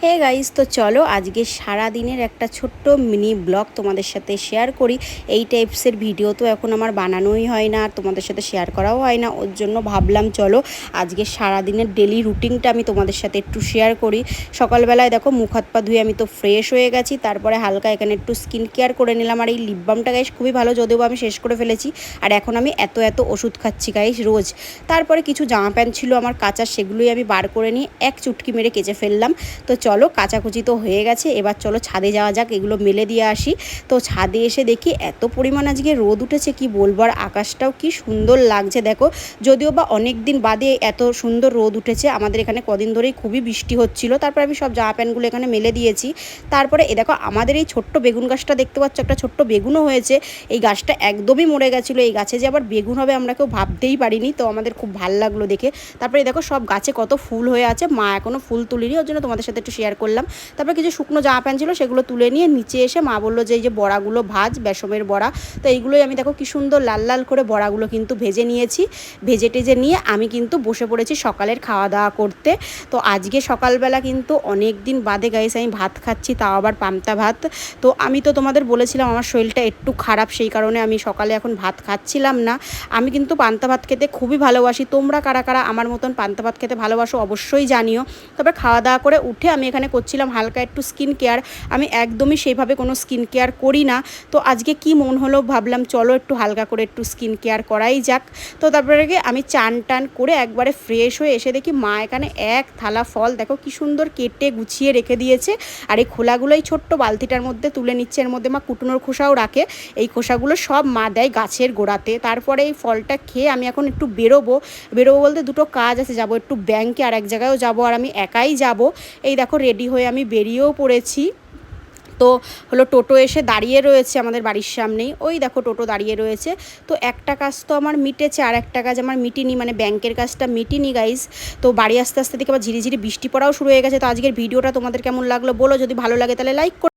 Hey guys, তো চলো আজকে সারা দিনের একটা ছোট্ট মিনি ব্লগ তোমাদের সাথে শেয়ার করি। এই টাইপসের ভিডিও তো এখন আমার বানানোই হয় না, আর তোমাদের সাথে শেয়ার করাও হয় না। ওর জন্য ভাবলাম চলো আজকে সারা দিনের ডেলি রুটিনটা আমি তোমাদের সাথে একটু শেয়ার করি। সকালবেলায় দেখো মুখ হাত পা ধুয়ে আমি তো ফ্রেশ হয়ে গেছি, তারপরে হালকা এখানে একটু স্কিন কেয়ার করে নিলাম। আর এই লিপ বামটা গাইস খুবই ভালো, যদিও আমি শেষ করে ফেলেছি। আর এখন আমি এত ওষুধ খাচ্ছি গাইস রোজ। তারপরে কিছু জামা প্যান্ট ছিল আমার কাঁচা, সেগুলোই আমি বার করে নিয়ে এক চুটকি মেরে কেচে ফেললাম। তো চলো কাচাকুচি তো হয়ে গেছে, এবার চলো ছাদে যাওয়া যাক, এগুলো মেলে দিয়ে আসি। তো ছাদে এসে দেখি এত পরিমাণ আজকে রোদ উঠেছে কি বলবো, আর আকাশটাও কি সুন্দর লাগছে দেখো। যদিও বা অনেক দিন বাদে এত সুন্দর রোদ উঠেছে, আমাদের এখানে কদিন ধরেই খুবই বৃষ্টি হচ্ছিল। তারপর আমি সব জামা প্যান্টগুলো এখানে মেলে দিয়েছি। তারপরে এ দেখো আমাদের এই ছোট্ট বেগুন গাছটা দেখতে পাচ্ছ, একটা ছোট্ট বেগুনও হয়েছে। এই গাছটা একদমই মরে গেছিলো, এই গাছে যে আবার বেগুন হবে আমরা কেউ ভাবতেই পারিনি, তো আমাদের খুব ভালো লাগলো দেখে। তারপরে দেখো সব গাছে কত ফুল হয়ে আছে, মা এখনও ফুল তুলিনি, ওর জন্য তোমাদের সাথে একটু শেয়ার করলাম। তারপর কিছু শুকনো জামা প্যান্ট ছিল, সেগুলো তুলে নিয়ে নিচে এসে মা বললো যে এই যে বড়াগুলো ভাজ, বেসমের বড়া। তো এইগুলোই আমি দেখো কি সুন্দর লাল লাল করে বড়াগুলো কিন্তু ভেজে নিয়েছি। ভেজে টেজে নিয়ে আমি কিন্তু বসে পড়েছি সকালের খাওয়া দাওয়া করতে। তো আজকে সকালবেলা কিন্তু অনেক দিন বাদে গাইস আমি ভাত খাচ্ছি, তাও আবার পান্তা ভাত। তো আমি তো তোমাদের বলেছিলাম আমার শরীরটা একটু খারাপ, সেই কারণে আমি সকালে এখন ভাত খাচ্ছিলাম না। আমি কিন্তু পান্তা ভাত খেতে খুবই ভালোবাসি। তোমরা কারা কারা আমার মতন পান্তা ভাত খেতে ভালোবাসো অবশ্যই জানিও। তবে খাওয়া দাওয়া করে উঠে আমি এখানে করছিলাম হালকা একটু স্কিন কেয়ার। আমি একদমই সেইভাবে কোনো স্কিন কেয়ার করি না, তো আজকে কি মন হলো ভাবলাম চলো একটু হালকা করে একটু স্কিন কেয়ার করাই যাক। তো তারপরে আমি চান টান করে একবারে ফ্রেশ হয়ে এসে দেখি মা এখানে এক থালা ফল দেখো কি সুন্দর কেটে গুছিয়ে রেখে দিয়েছে। আর এই খোলাগুলো এই ছোট্ট বালতিটার মধ্যে তুলে নিচ্ছে, এর মধ্যে মা কুটুনোর খোসাও রাখে। এই খোসাগুলো সব মা দেয় গাছের গোড়াতে। তারপরে এই ফলটা খেয়ে আমি এখন একটু বেরোবো বলতে দুটো কাজ আছে, যাব একটু ব্যাংকে আর এক জায়গায়ও যাবো, আর আমি একাই যাব। এই দেখো রেডি হয়ে আমি বেরিয়েও পড়েছি। তো হলো টোটো এসে দাঁড়িয়ে রয়েছে আমাদের বাড়ির সামনেই, ওই দেখো টোটো দাঁড়িয়ে রয়েছে। তো একটা কাজ তো আমার মিটেছে, আর একটা কাজ আমার মিটিনি, মানে ব্যাংকের কাজটা মিটিনি গাইজ। তো বাড়ি আস্তে আস্তে দেখে আবার ঝিরিঝিরি বৃষ্টি পড়াও শুরু হয়ে গেছে। তো আজকের ভিডিওটা তোমাদের কেমন লাগলো বলো, যদি ভালো লাগে তাহলে লাইক